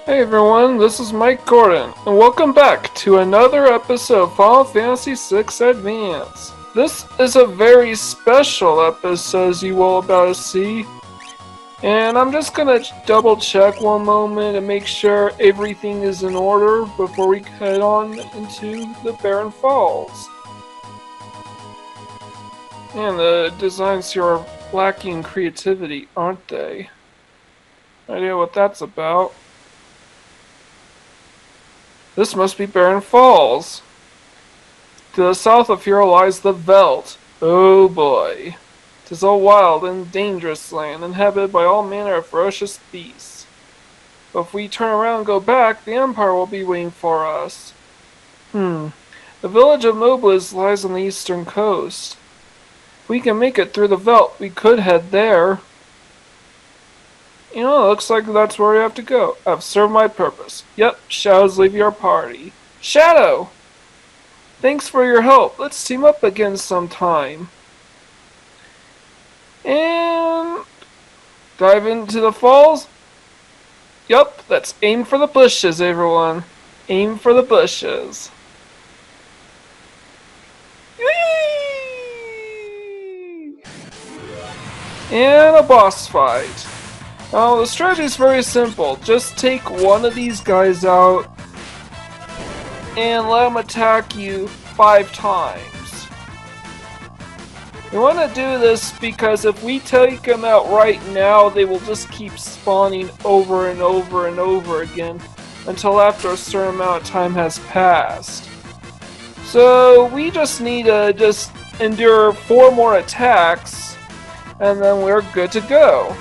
Hey everyone, this is Mike Gordon, and welcome back to another episode of Final Fantasy VI Advance. This is a very special episode, as you will about to see, and I'm just gonna double check one moment and make sure everything is in order before we head on into the Barren Falls. And the designs here are lacking creativity, aren't they? No idea what that's about. This must be Barren Falls. To the south of here lies the Veldt. Oh boy. 'Tis a wild and dangerous land, inhabited by all manner of ferocious beasts. But if we turn around and go back, the Empire will be waiting for us. The village of Mobliz lies on the eastern coast. If we can make it through the Veldt, we could head there. You know, it looks like that's where we have to go. I've served my purpose. Yep, Shadow's leaving our party. Shadow! Thanks for your help. Let's team up again sometime. And dive into the falls? Yup, let's aim for the bushes, everyone. Aim for the bushes. Whee! And a boss fight. Now, the strategy is very simple. Just take one of these guys out and let them attack you 5 times. You want to do this because if we take them out right now, they will just keep spawning over and over and over again until after a certain amount of time has passed. So we just need to just endure 4 more attacks and then we're good to go.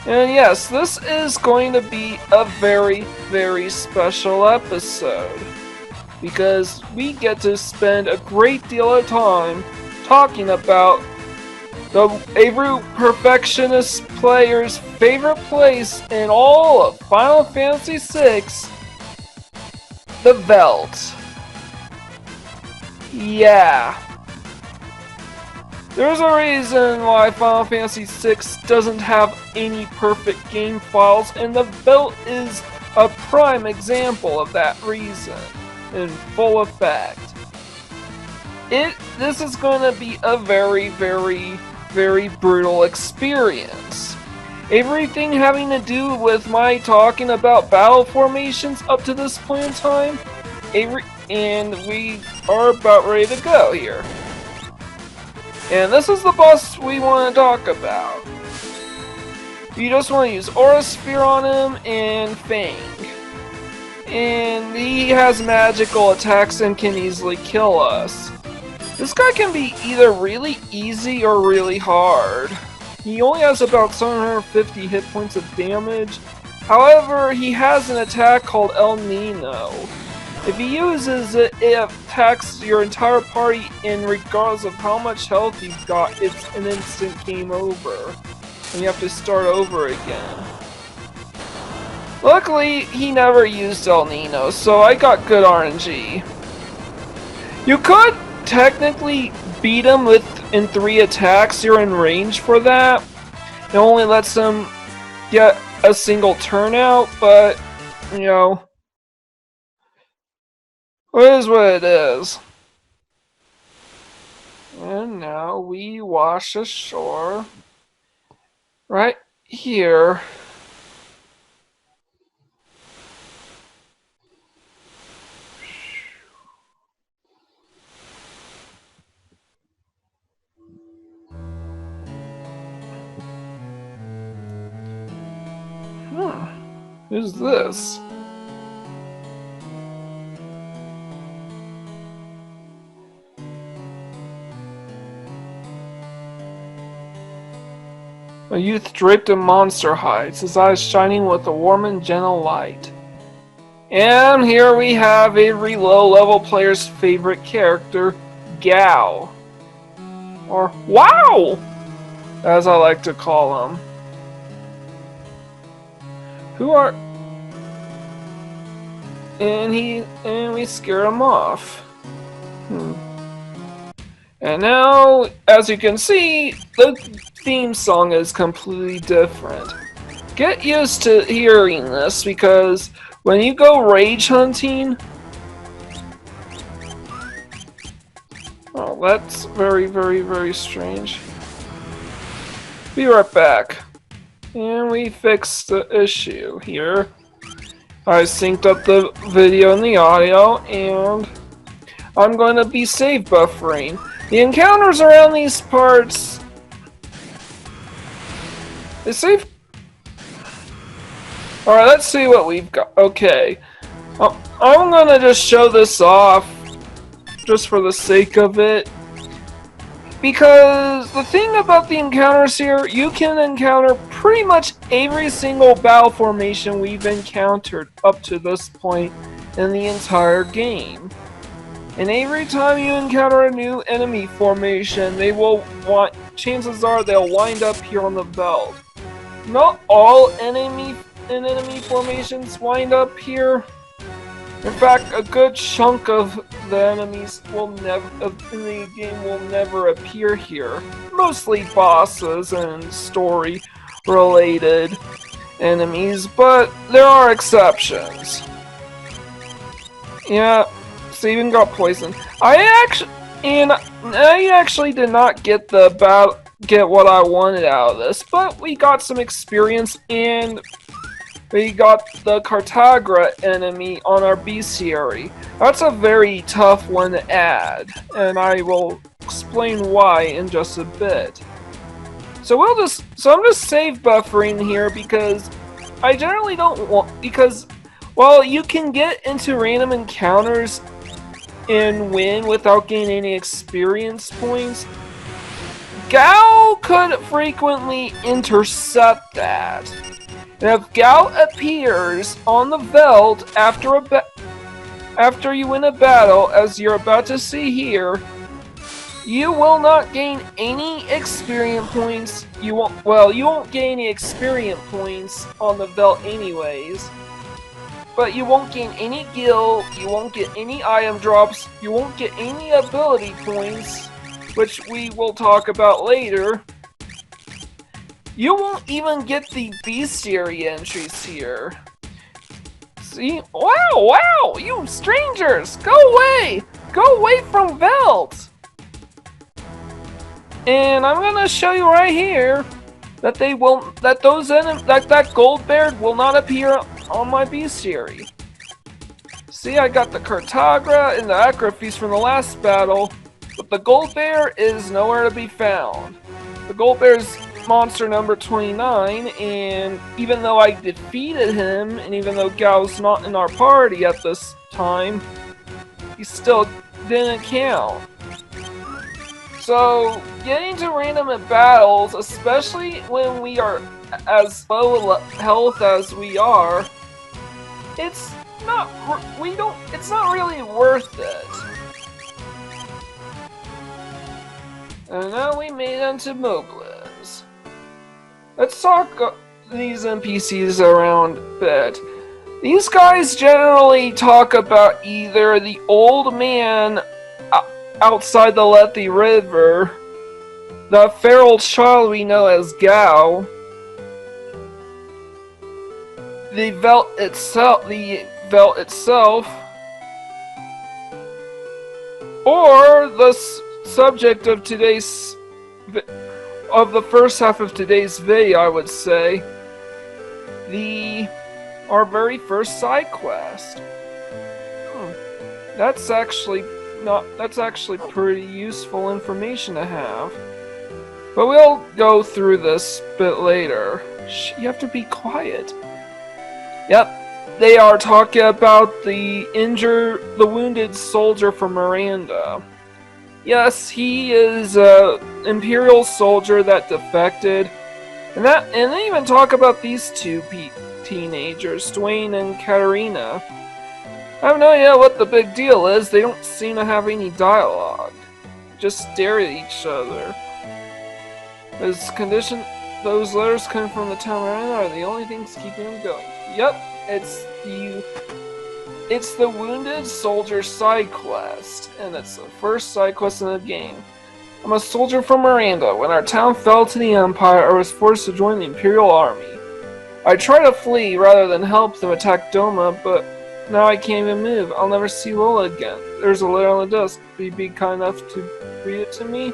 And yes, this is going to be a very, very special episode, because we get to spend a great deal of time talking about every perfectionist player's favorite place in all of Final Fantasy VI, the Veldt. Yeah. There's a reason why Final Fantasy VI doesn't have any perfect game files, and the Veldt is a prime example of that reason, in full effect. This is going to be a very, very, very brutal experience. Everything having to do with my talking about battle formations up to this point in time, and we are about ready to go here. And this is the boss we want to talk about. You just want to use Aura Sphere on him and Fang. And he has magical attacks and can easily kill us. This guy can be either really easy or really hard. He only has about 750 hit points of damage. However, he has an attack called El Nino. If he uses it, it attacks your entire party, and regardless of how much health you've got, it's an instant game over. And you have to start over again. Luckily, he never used El Nino, so I got good RNG. You could technically beat him in 3 attacks. You're in range for that. It only lets him get a single turn out, but, you know, it is what it is. And now we wash ashore right here. Who's this? A youth draped in monster hides, his eyes shining with a warm and gentle light. And here we have every low-level player's favorite character, Gao. Or Wow! As I like to call him. Who are... And we scare him off. And now, as you can see, the theme song is completely different. Get used to hearing this, because when you go rage hunting... Oh, that's very, very, very strange. Be right back. And we fixed the issue here. I synced up the video and the audio, and I'm going to be save buffering. The encounters around these parts... They save... Alright, let's see what we've got. Okay. I'm gonna just show this off, just for the sake of it. Because the thing about the encounters here, you can encounter pretty much every single battle formation we've encountered up to this point in the entire game. And every time you encounter a new enemy formation, chances are they'll wind up here on the Veldt. Not all enemy formations wind up here. In fact, a good chunk of the enemies in the game will never appear here. Mostly bosses and story-related enemies, but there are exceptions. Yeah, Steven got poisoned. I actually did not get what I wanted out of this, but we got some experience and we got the Cartagra enemy on our Bestiary. That's a very tough one to add, and I will explain why in just a bit. So I'm just save buffering here because I generally don't want, because while you can get into random encounters and win without gaining any experience points, Gao could frequently intercept that. And if Gao appears on the Veldt after you win a battle, as you're about to see here, you will not gain any experience points. You won't gain any experience points on the Veldt anyways. But you won't gain any gil, you won't get any item drops, you won't get any ability points, which we will talk about later. You won't even get the Bestiary entries here. See? Wow! You strangers! Go away! Go away from Veldt! And I'm gonna show you right here that that gold bear will not appear on my Bestiary. See, I got the Cartagra and the Acrophes from the last battle, but the gold bear is nowhere to be found. The gold bear's monster number 29, and even though I defeated him, and even though Gao's not in our party at this time, he still didn't count. So, getting to random battles, especially when we are as low health as we are, it's not really worth it. And now we made into Mobliz. Let's talk these NPCs around a bit. These guys generally talk about either the old man outside the Lethe River, the feral child we know as Gao, the Veldt itself, or the subject of the first half of today's video, I would say, our very first side quest. That's actually pretty useful information to have. But we'll go through this bit later. You have to be quiet. Yep, they are talking about the wounded soldier from Miranda. Yes, he is an Imperial soldier that defected, and they even talk about these two teenagers, Dwayne and Katarina. I have no idea what the big deal is. They don't seem to have any dialogue. Just stare at each other. Those letters coming from the town Miranda are the only things keeping them going. Yep, it's the Wounded Soldier side quest, and it's the first side quest in the game. I'm a soldier from Miranda. When our town fell to the Empire, I was forced to join the Imperial Army. I try to flee rather than help them attack Doma, but now I can't even move. I'll never see Lola again. There's a letter on the desk. Will you be kind enough to read it to me?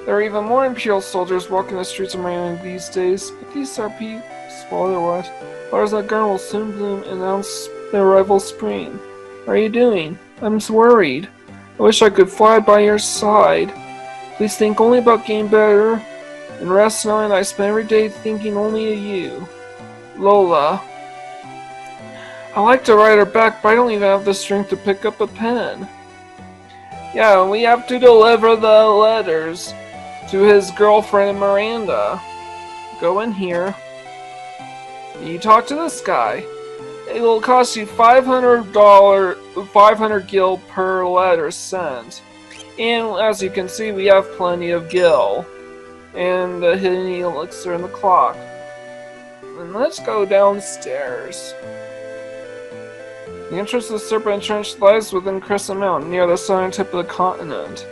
There are even more Imperial soldiers walking the streets of Miami these days, but these are peaceful otherwise. Flowers like garden will soon bloom and announce the arrival of spring. What are you doing? I'm worried. I wish I could fly by your side. Please think only about getting better, and rest knowing I spend every day thinking only of you. Lola. I like to write her back, but I don't even have the strength to pick up a pen. Yeah, we have to deliver the letters to his girlfriend Miranda. Go in here. You talk to this guy. It will cost you $500 gil per letter sent. And as you can see, we have plenty of gil. And the hidden elixir in the clock. And let's go downstairs. The entrance to the Serpent Trench lies within Crescent Mountain, near the southern tip of the continent.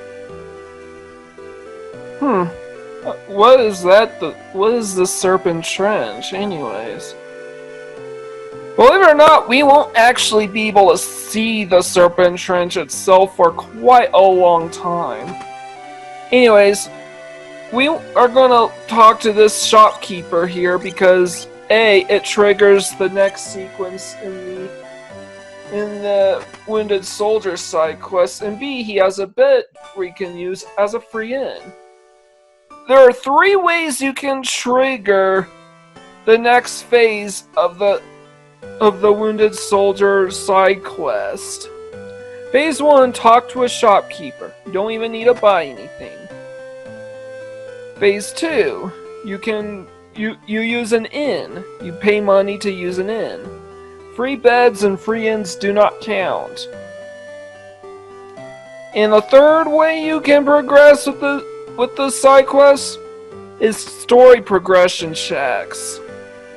What is that? What is the Serpent Trench, anyways? Believe it or not, we won't actually be able to see the Serpent Trench itself for quite a long time. Anyways, we are gonna talk to this shopkeeper here because A, it triggers the next sequence in the Wounded Soldier side quest, and B, he has a bit we can use as a free in. There are 3 ways you can trigger the next phase of the Wounded Soldier side quest. Phase 1, talk to a shopkeeper. You don't even need to buy anything. Phase 2, you use an inn. You pay money to use an inn. Free beds and free inns do not count. And the 3rd way you can progress with the side quest is story progression checks.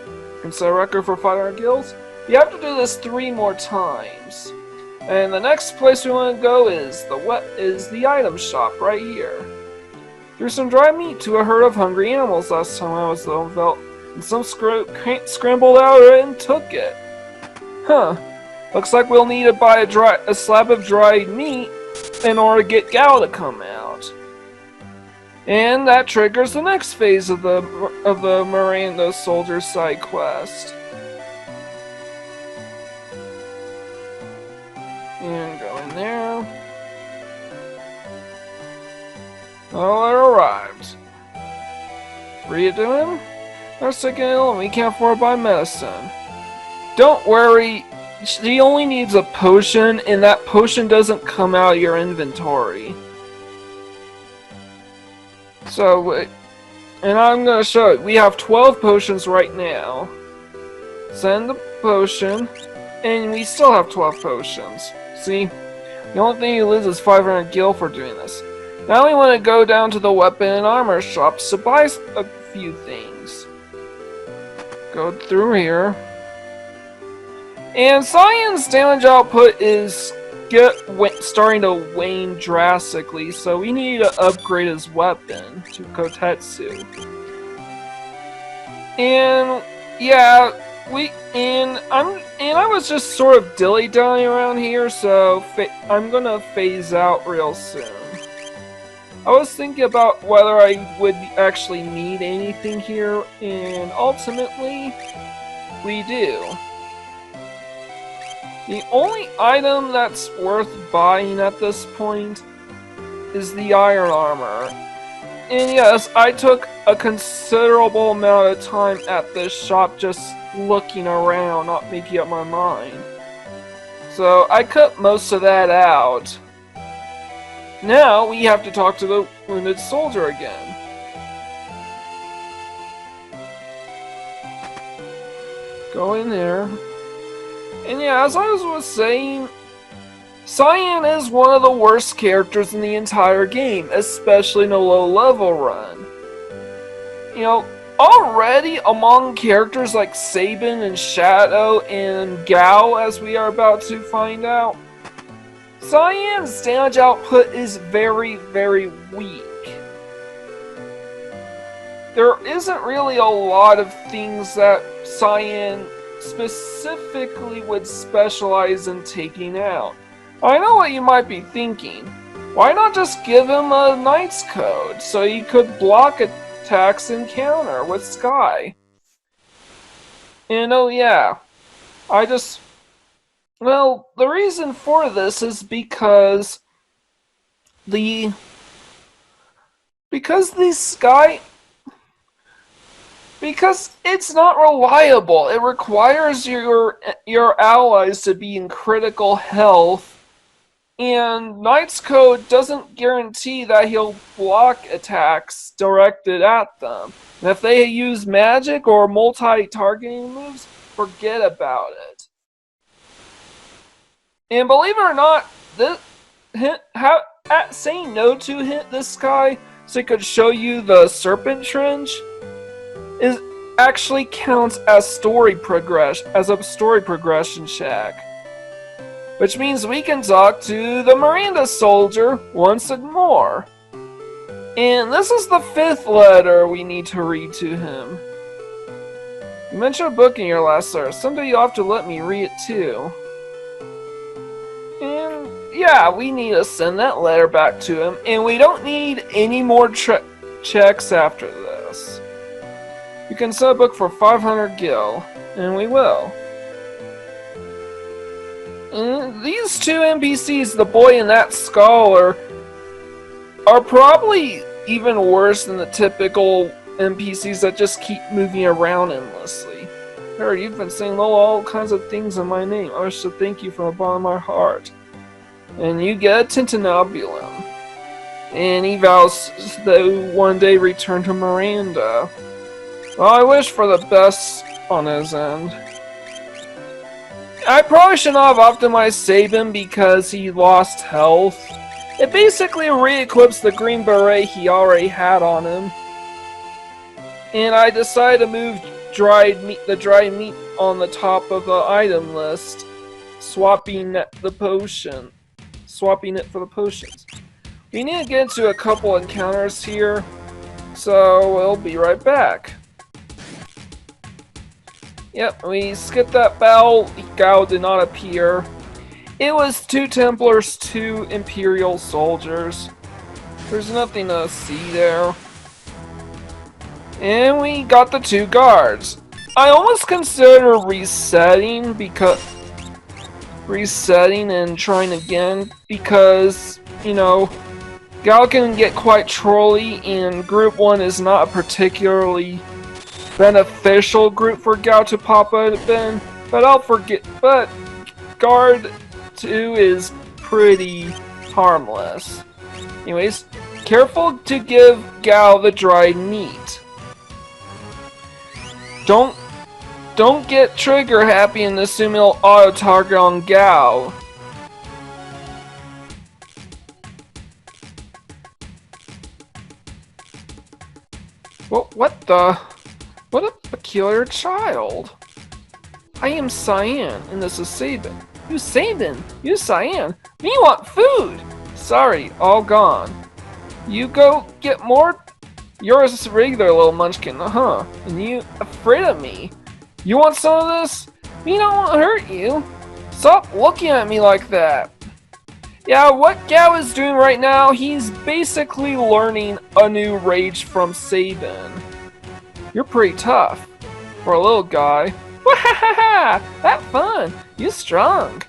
You can set a record for 500 gills. You have to do this 3 more times. And the next place we want to go is the item shop right here. Threw some dry meat to a herd of hungry animals last time I was on Veldt, and some scrambled out and took it. Looks like we'll need to buy a slab of dried meat in order to get Gal to come out. And that triggers the next phase of the Miranda Soldier side quest. And go in there. Oh, it arrived. Read it to him? They're sick and ill and we can't afford to buy medicine. Don't worry, she only needs a potion, and that potion doesn't come out of your inventory. So, and I'm gonna show you, we have 12 potions right now. Send the potion, and we still have 12 potions. See? The only thing you lose is 500 gil for doing this. Now we want to go down to the weapon and armor shops to buy a few things. Go through here. And Cyan's damage output is starting to wane drastically, so we need to upgrade his weapon to Kotetsu. And yeah, I was just sort of dilly-dallying around here, so I'm gonna phase out real soon. I was thinking about whether I would actually need anything here, and ultimately, we do. The only item that's worth buying at this point is the iron armor. And yes, I took a considerable amount of time at this shop just looking around, not making up my mind. So I cut most of that out. Now we have to talk to the Wounded Soldier again. Go in there. And yeah, as I was saying, Cyan is one of the worst characters in the entire game, especially in a low-level run. You know, already among characters like Sabin and Shadow and Gao, as we are about to find out, Cyan's damage output is very, very weak. there isn't really a lot of things that Cyan specifically would specialize in taking out. I know what you might be thinking. Why not just give him a Knight's Code so he could block attacks and counter with Sky? And oh yeah, well, the reason for this is because the Sky, because it's not reliable. It requires your allies to be in critical health, and Knight's Code doesn't guarantee that he'll block attacks directed at them. And if they use magic or multi-targeting moves, forget about it. And believe it or not, saying no to this guy so he could show you the Serpent Trench actually counts as a story progression check. Which means we can talk to the Miranda soldier once more. And this is the 5th letter we need to read to him. You mentioned a book in your last letter. Someday you'll have to let me read it too. And yeah, we need to send that letter back to him. And we don't need any more checks after this. You can sell a book for 500 gil. And we will. And these two NPCs, the boy and that scholar, are probably even worse than the typical NPCs that just keep moving around endlessly. Harry, you've been saying all kinds of things in my name. I wish to thank you from the bottom of my heart. And you get a Tintinnabulum. And he vows to one day return to Miranda. Well, I wish for the best on his end. I probably should not have optimized Sabin because he lost health. It basically re-equips the Green Beret he already had on him. And I decided to move the dried meat on the top of the item list, swapping it for the potions. We need to get into a couple encounters here, so we'll be right back. Yep, we skipped that battle. Gao did not appear. It was 2 Templars, 2 Imperial soldiers. There's nothing to see there. And we got the 2 guards. I almost considered resetting and trying again because, you know, Gao can get quite trolly and Group 1 is not a particularly beneficial group for Gao to pop out in, but Guard 2 is pretty harmless. Anyways, careful to give Gao the dried meat. Don't get trigger happy and assume it'll auto target on Gao. What a peculiar child. I am Cyan, and this is Sabin. You Sabin? You Cyan? Me want food! Sorry, all gone. You go get more? You're a regular little munchkin, huh? And you afraid of me? You want some of this? Me don't want to hurt you. Stop looking at me like that. Yeah, what Gao is doing right now, he's basically learning a new rage from Sabin. You're pretty tough for a little guy. Wahahaha! That fun! You strong.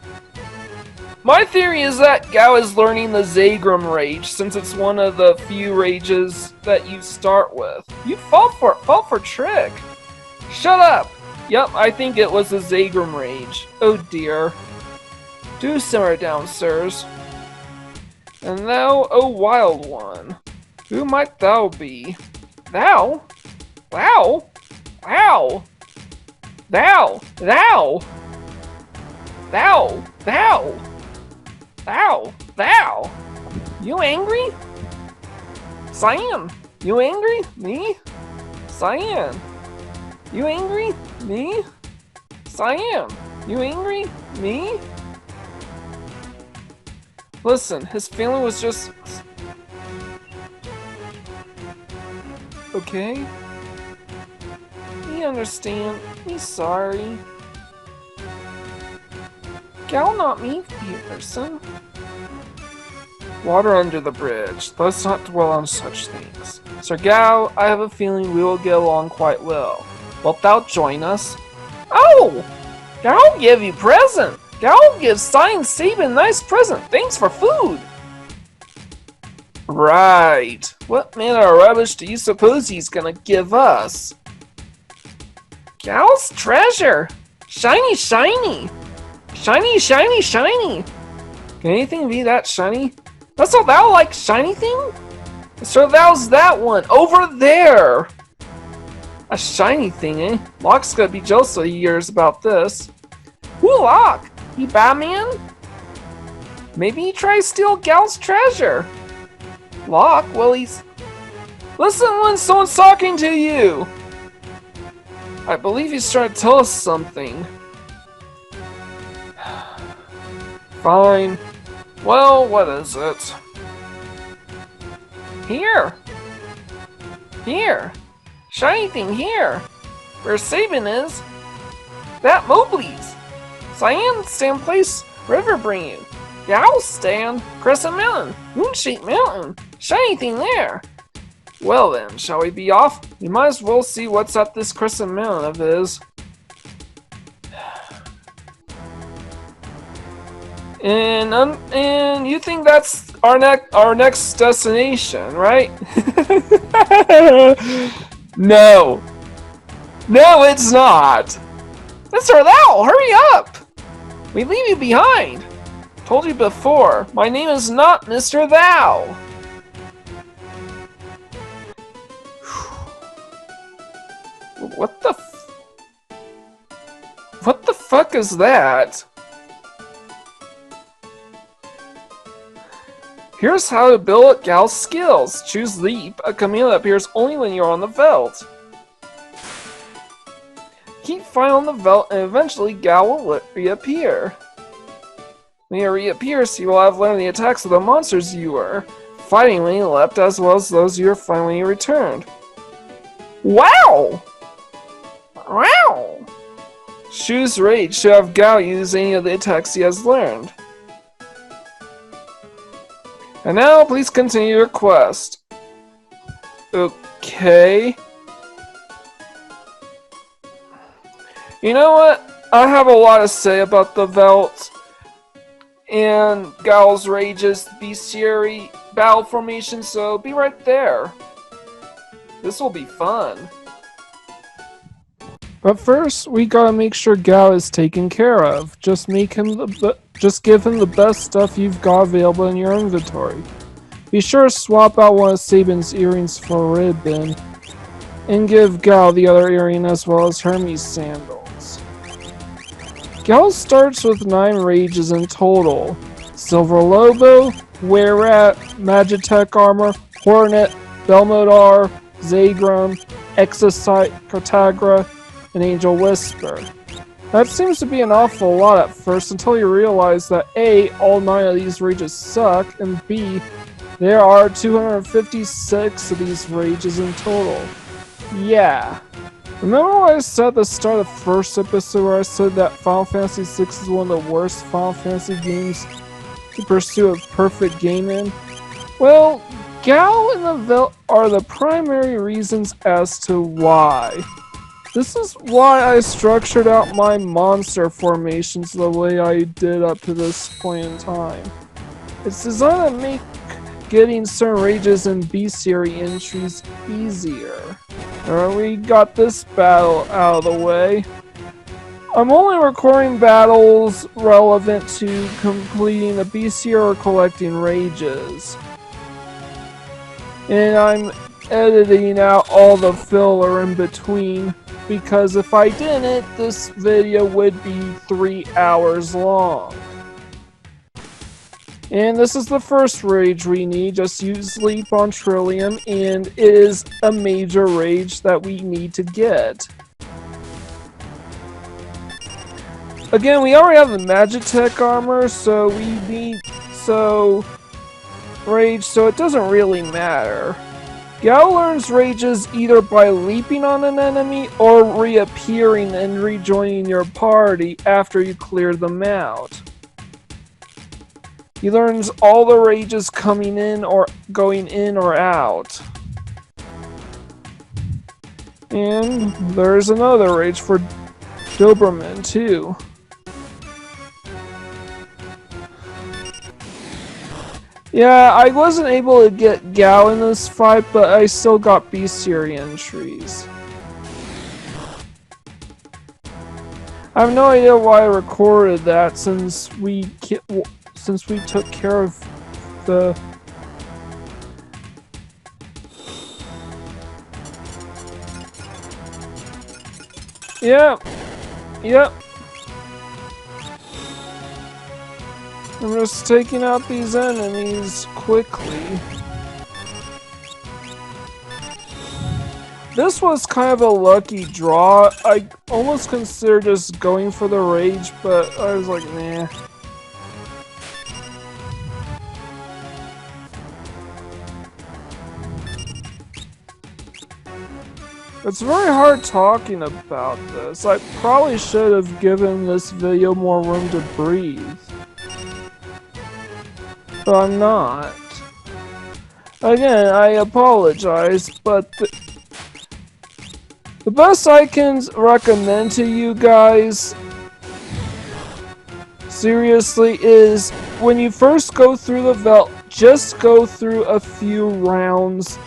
My theory is that Gao is learning the Zagrum rage since it's one of the few rages that you start with. You fall for trick. Shut up! Yup, I think it was the Zagrum rage. Oh dear. Do simmer down, sirs. And thou, O wild one, who might thou be? Thou? Thou? Thou? Thou? Thou? Thou? Thou? Thou? Thou? You angry? Cyan? You angry? Me? Cyan? You angry? Me? Cyan? You angry? Me? Listen, his family was just... Okay? understand. He's sorry. Gal, not me, Peterson. Water under the bridge. Let's not dwell on such things. Sir Gao, I have a feeling we will get along quite well. Wilt thou join us? Oh! Gao give you present! Gao gives Cyan Sabin a nice present. Thanks for food! Right. What manner of rubbish do you suppose he's gonna give us? Gao's treasure! Shiny, shiny! Shiny, shiny, shiny! Can anything be that shiny? That's all thou like, shiny thing? So thou's that one, over there! A shiny thing, eh? Locke's gonna be jealous when he hears about this. Who Locke? He Batman? Maybe he tries to steal Gal's treasure. Locke? Well, he's... Listen when someone's talking to you! I believe he's trying to tell us something. Fine. Well, what is it? Here! Here! Shiny thing here! Where Sabin is! That Mowgli's! Cyan Stand Place River bring you! Gao Stand Crescent Mountain! Moonshaped Mountain! Shiny thing there! Well then, shall we be off? We might as well see what's at this Crescent Mountain of his. And you think that's our next destination, right? No. No, it's not. Mr. Thou, hurry up! We leave you behind. Told you before, my name is not Mr. Thou. What the fuck is that? Here's how to build up Gal's skills. Choose Leap, a command that appears only when you're on the Veldt. Keep fighting on the Veldt and eventually Gal will reappear. When he reappears, he will have learned the attacks of the monsters you were fighting when he left, as well as those you were fighting when he returned. Wow! Wow! Choose Rage to have Gal use any of the attacks he has learned. And now, please continue your quest. Okay. You know what? I have a lot to say about the Veldt and Gal's Rage's Bestiary battle formation, so be right there. This will be fun. But first, we gotta make sure Gal is taken care of. Just give him the best stuff you've got available in your inventory. Be sure to swap out one of Sabin's earrings for a ribbon, and give Gal the other earring as well as Hermes' sandals. Gal starts with 9 rages in total: Silver Lobo, Wererat, Magitech Armor, Hornet, Belmodar, Zagrum, Exocyte, Cartagra, and Angel Whisper. That seems to be an awful lot at first until you realize that A, all 9 of these rages suck, and B, there are 256 of these rages in total. Yeah. Remember what I said at the start of the first episode where I said that Final Fantasy VI is one of the worst Final Fantasy games to pursue a perfect game in? Well, Gal and the Veldt are the primary reasons as to why. This is why I structured out my monster formations the way I did up to this point in time. It's designed to make getting certain rages and Bestiary entries easier. Alright, we got this battle out of the way. I'm only recording battles relevant to completing the Bestiary or collecting rages. And I'm editing out all the filler in between, because if I didn't, this video would be 3 hours long. And this is the first rage we need. Just use Leap on Trillium, and it is a major rage that we need to get. Again, we already have the Magitech armor, so we need rage, so it doesn't really matter. Gao learns rages either by leaping on an enemy or reappearing and rejoining your party after you clear them out. He learns all the rages coming in or going in or out. And there's another rage for Doberman too. Yeah, I wasn't able to get Gao in this fight, but I still got Bestiary entries. I have no idea why I recorded that since we took care of the... Yep. I'm just taking out these enemies quickly. This was kind of a lucky draw. I almost considered just going for the rage, but I was like, nah. It's very hard talking about this. I probably should have given this video more room to breathe. But I'm not. Again, I apologize, but the best I can recommend to you guys, seriously, is when you first go through the Veldt, just go through a few rounds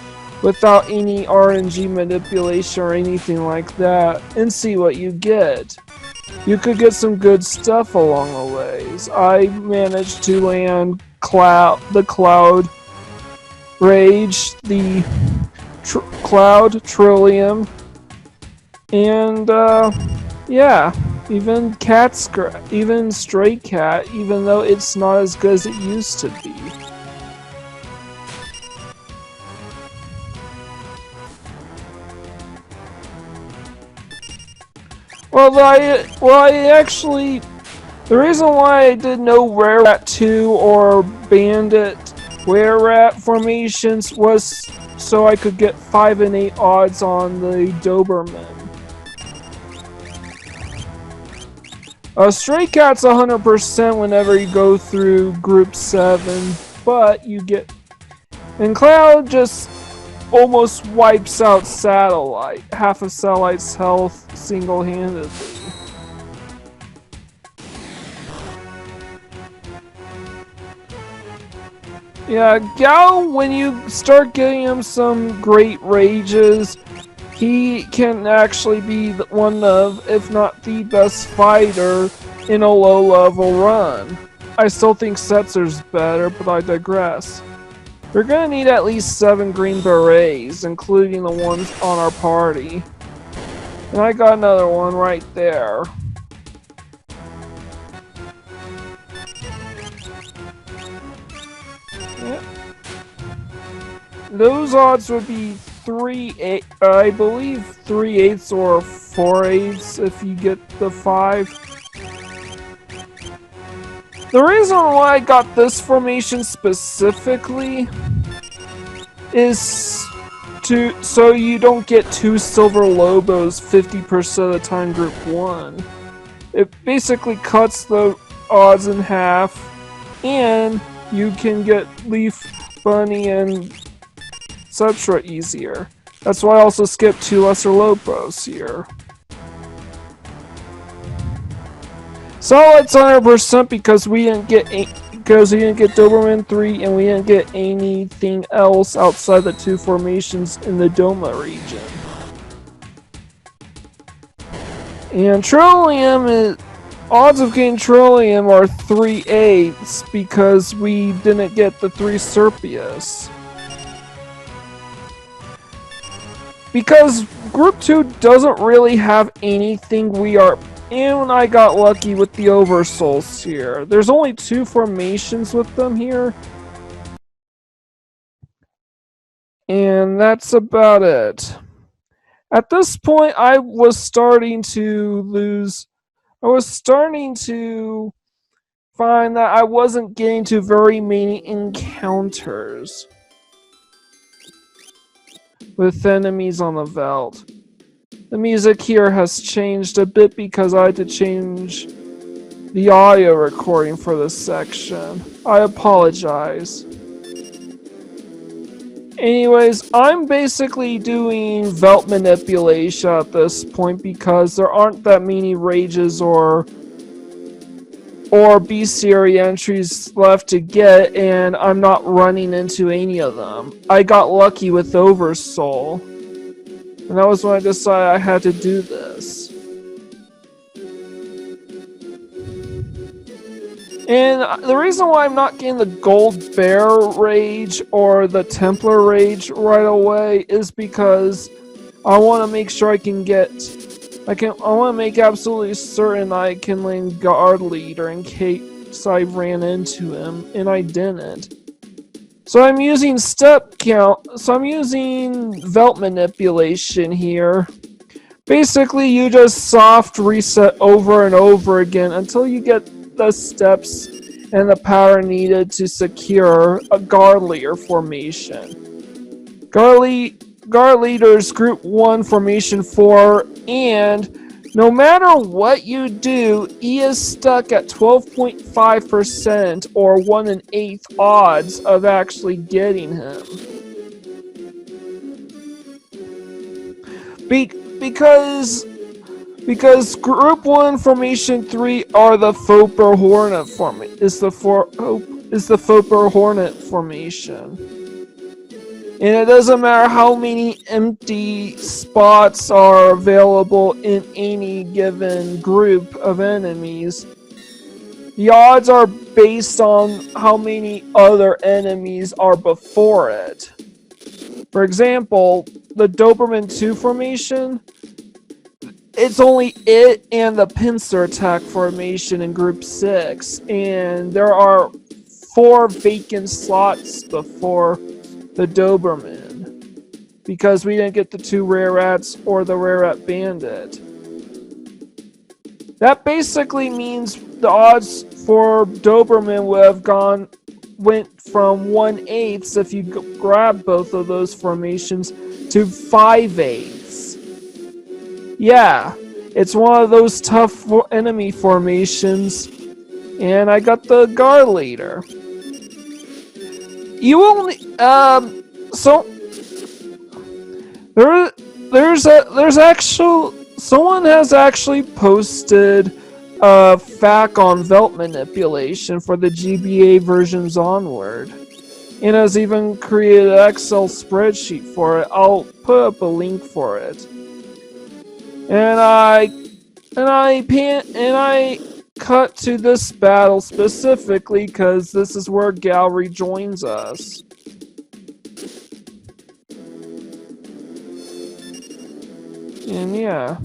without any RNG manipulation or anything like that, and see what you get. You could get some good stuff along the ways. I managed to land the Cloud Rage, the Cloud Trillium, and yeah, even even Stray Cat, even though it's not as good as it used to be. The reason why I did no Rare Rat 2 or Bandit Rare Rat formations was so I could get 5 and 8 odds on the Doberman. Stray Cat's 100% whenever you go through Group 7, but you get... And Cloud just almost wipes out Satellite, half of Satellite's health single-handedly. Yeah, Gao, when you start getting him some great rages, he can actually be one of, if not the best fighter in a low-level run. I still think Setzer's better, but I digress. We're gonna need at least 7 Green Berets, including the ones on our party. And I got another one right there. Yep. Those odds would be 3/8, I believe 3/8 or 4/8 if you get the 5. The reason why I got this formation specifically is so you don't get 2 Silver Lobos 50% of the time Group 1. It basically cuts the odds in half, and you can get Leaf, Bunny, and etc. easier. That's why I also skipped 2 Lesser Lobos here. Solid's 100% because we didn't get Doberman 3 and we didn't get anything else outside the 2 formations in the Doma region. And Trillium odds of getting Trillium are 3/8 because we didn't get the 3 Serpius. Because Group 2 doesn't really have anything we are... And I got lucky with the Oversouls here. There's only 2 formations with them here. And that's about it. At this point, I was starting to lose... I was starting to find that I wasn't getting to very many encounters. with enemies on the Veldt. The music here has changed a bit because I had to change the audio recording for this section. I apologize. Anyways, I'm basically doing Veldt Manipulation at this point because there aren't that many rages or Bestiary entries left to get, and I'm not running into any of them. I got lucky with Oversoul, and that was when I decided I had to do this. And the reason why I'm not getting the Gold Bear Rage or the Templar Rage right away is because I want to make sure I can get... I want to make absolutely certain I can land Guard Leader in case I ran into him, and I didn't. So I'm using step count. So I'm using Veldt Manipulation here. Basically, you just soft reset over and over again until you get the steps and the power needed to secure a Guard Leader formation. Guard Leader's Group 1 Formation 4, and no matter what you do, he is stuck at 12.5% or 1 1/8 odds of actually getting him. Because Group 1 Formation 3 are the Foper Hornet formation. Is the Foper Hornet formation. And it doesn't matter how many empty spots are available in any given group of enemies. The odds are based on how many other enemies are before it. For example, the Doberman 2 formation, it's only it and the pincer attack formation in Group 6. And there are 4 vacant slots before the Doberman, because we didn't get the 2 Rare Rats or the Rare Rat Bandit. That basically means the odds for Doberman went from 1/8 if you grab both of those formations to 5/8. Yeah, it's one of those tough enemy formations, and I got the Guard Leader. You only so there's actual someone has actually posted a FAQ on Veldt Manipulation for the GBA versions onward, and has even created an Excel spreadsheet for it. I'll put up a link for it. And I cut to this battle specifically because this is where Gal rejoins us. And yeah.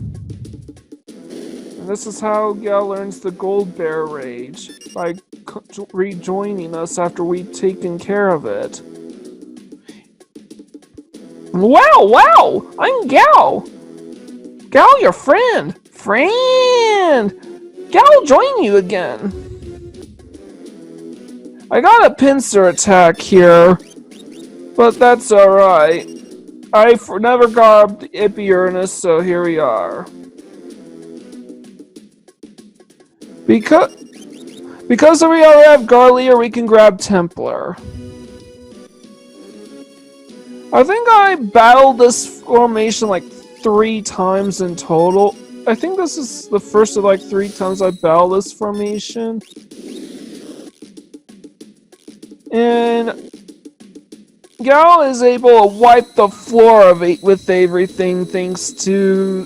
And this is how Gal learns the Gold Bear Rage, by rejoining us after we've taken care of it. Wow! I'm Gal! Gal, your friend! Gal, join you again. I got a pincer attack here, but that's alright. I never got Epiurnus, so here we are. Because we already have Guard Leader, we can grab Templar. I think I battled this formation like 3 times in total. I think this is the first of like 3 times I battled this formation. And Gal is able to wipe the floor of it with everything thanks to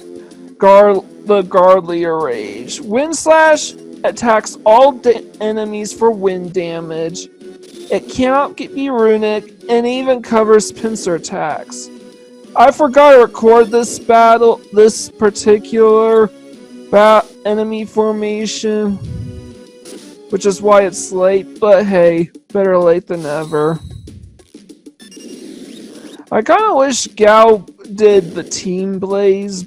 the Guard Leader Rage. Wind Slash attacks all enemies for wind damage. It cannot be runic, and even covers pincer attacks. I forgot to record this particular enemy formation, which is why it's late, but hey, better late than never. I kind of wish Gal did the Team Blaze,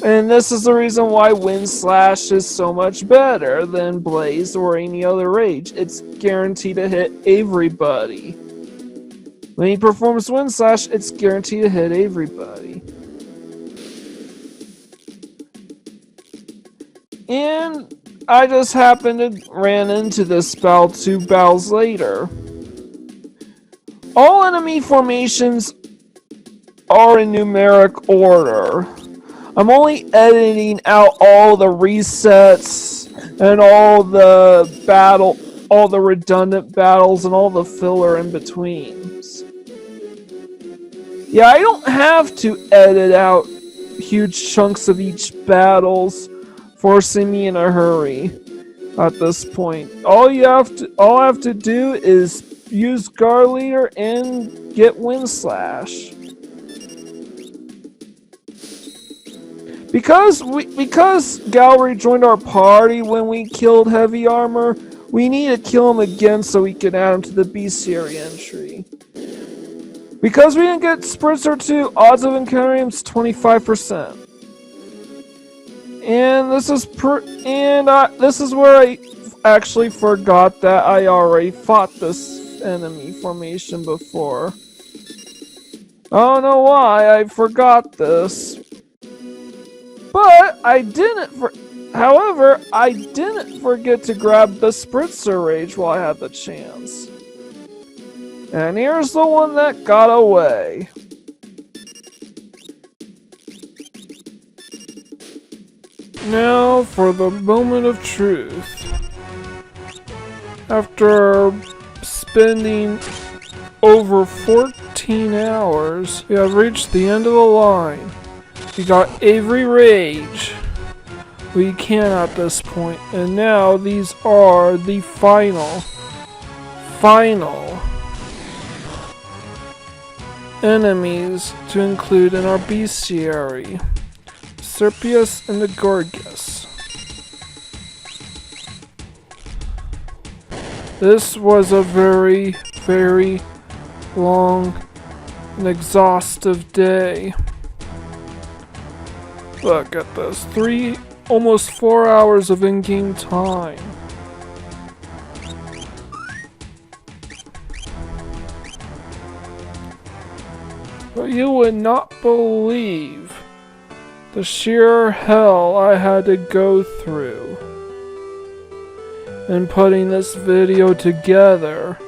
and this is the reason why Wind Slash is so much better than Blaze or any other rage. It's guaranteed to hit everybody. When he performs Wind Slash, it's guaranteed to hit everybody. And I just happened to ran into this battle 2 battles later. All enemy formations are in numeric order. I'm only editing out all the resets and all the redundant battles and all the filler in betweens. Yeah, I don't have to edit out huge chunks of each battles, forcing me in a hurry at this point. All I have to do is use Guard Leader and get Wind Slash. Because Gallery joined our party when we killed Heavy Armor, we need to kill him again so we can add him to the Bestiary entry. Because we didn't get Spritzer 2, odds of encountering him is 25%. And this is where I actually forgot that I already fought this enemy formation before. I don't know why I forgot this. But however, I didn't forget to grab the Spritzer Rage while I had the chance. And here's the one that got away. Now for the moment of truth. After spending over 14 hours, we have reached the end of the line. We got every rage we can at this point, and now these are the final enemies to include in our bestiary. Serpius and the Gorgas. This was a very, very long and exhaustive day. Look at this, almost 4 hours of in-game time. But you would not believe the sheer hell I had to go through in putting this video together.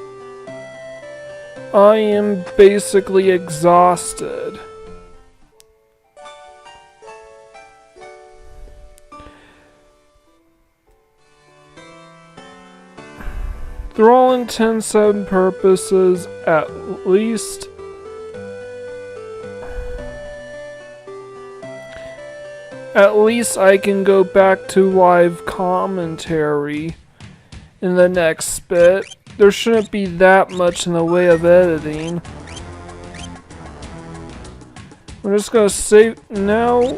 I am basically exhausted. For all intents and purposes, at least I can go back to live commentary in the next bit. There shouldn't be that much in the way of editing. I'm just gonna save now.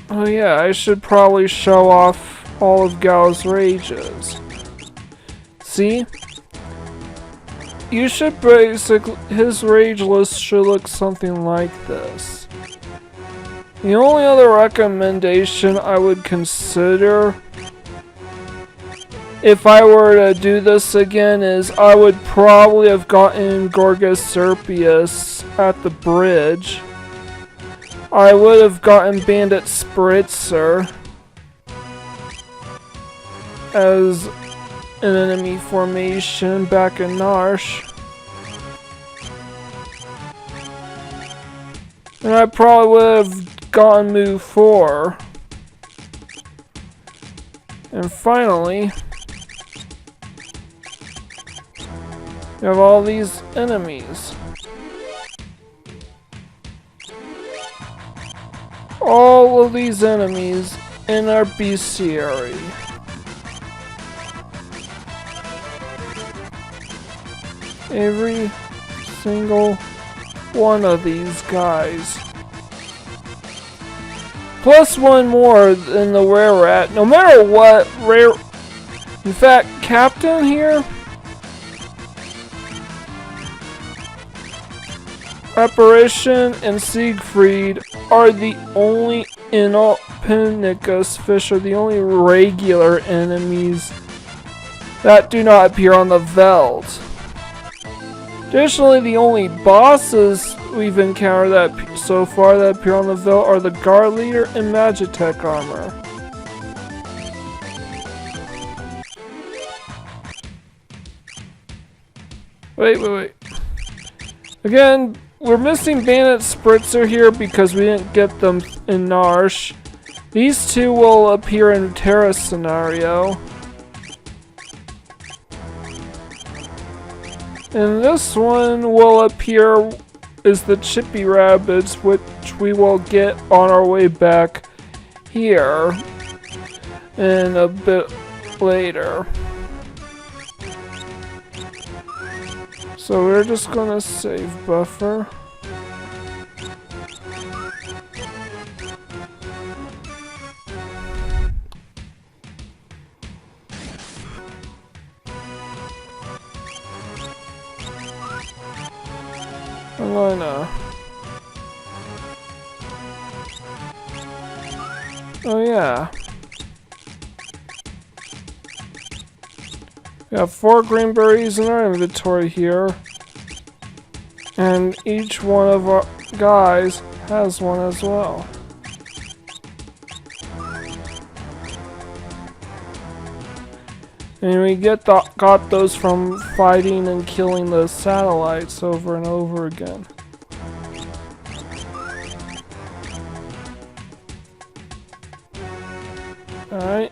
Oh yeah, I should probably show off all of Gal's rages. See? You should basically, his rage list should look something like this. The only other recommendation I would consider if I were to do this again is I would probably have gotten Gorgas Serpius at the bridge. I would have gotten Bandit Spritzer as an enemy formation back in Narsh. And I probably would have gotten Move 4. And finally, you have all these enemies. All of these enemies in our bestiary. Every single one of these guys. Plus one more in the rare rat. No matter what, rare... In fact, Captain here... Apparition and Siegfried are the only Pinicus fish are the only regular enemies that do not appear on the Veldt. Additionally, the only bosses we've encountered that so far that appear on the Veldt are the guard leader and Magitech armor. Wait. Again, we're missing Bandit Spritzer here because we didn't get them in Narsh. These two will appear in Terra scenario. And this one will appear is the Chippirabbits, which we will get on our way back here in a bit later. So we're just gonna save buffer. I'm gonna... Oh yeah. We have 4 green berries in our inventory here. And each one of our guys has one as well. And we got those from fighting and killing the satellites over and over again. Alright.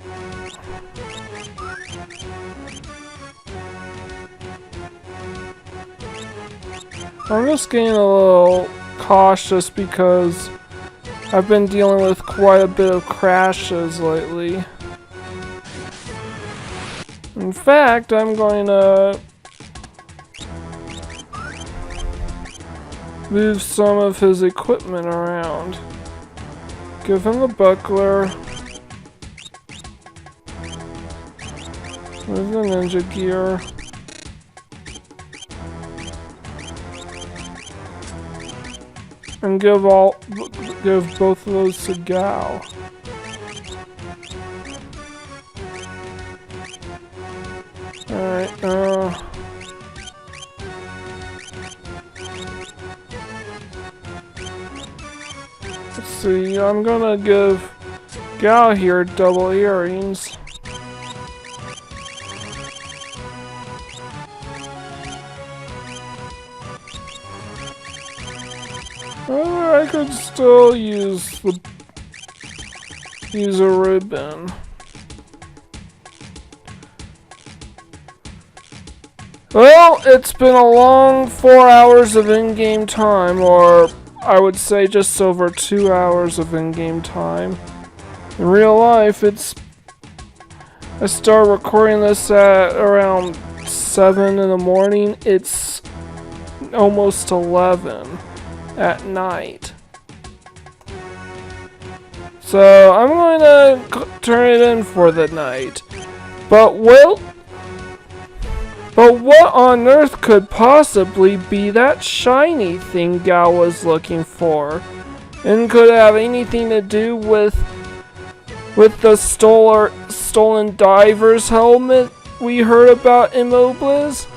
I'm just getting a little cautious because I've been dealing with quite a bit of crashes lately. In fact, I'm going to move some of his equipment around. Give him a buckler. Move the ninja gear. And give both of those to Gao. Alright, let's see, I'm gonna give Gao here double earrings. I could still use a ribbon. Well, it's been a long 4 hours of in-game time, or I would say just over 2 hours of in-game time. In real life, I started recording this at around 7 in the morning. It's almost 11 at night. So I'm going to turn it in for the night. But what on earth could possibly be that shiny thing Gao was looking for? And could it have anything to do with the stolen diver's helmet we heard about in Mobliz?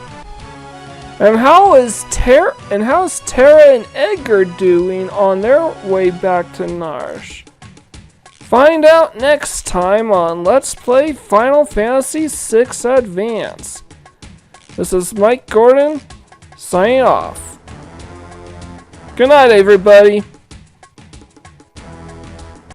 And how's Tara and Edgar doing on their way back to Narsh? Find out next time on Let's Play Final Fantasy VI Advance. This is Mike Gordon, signing off. Good night, everybody.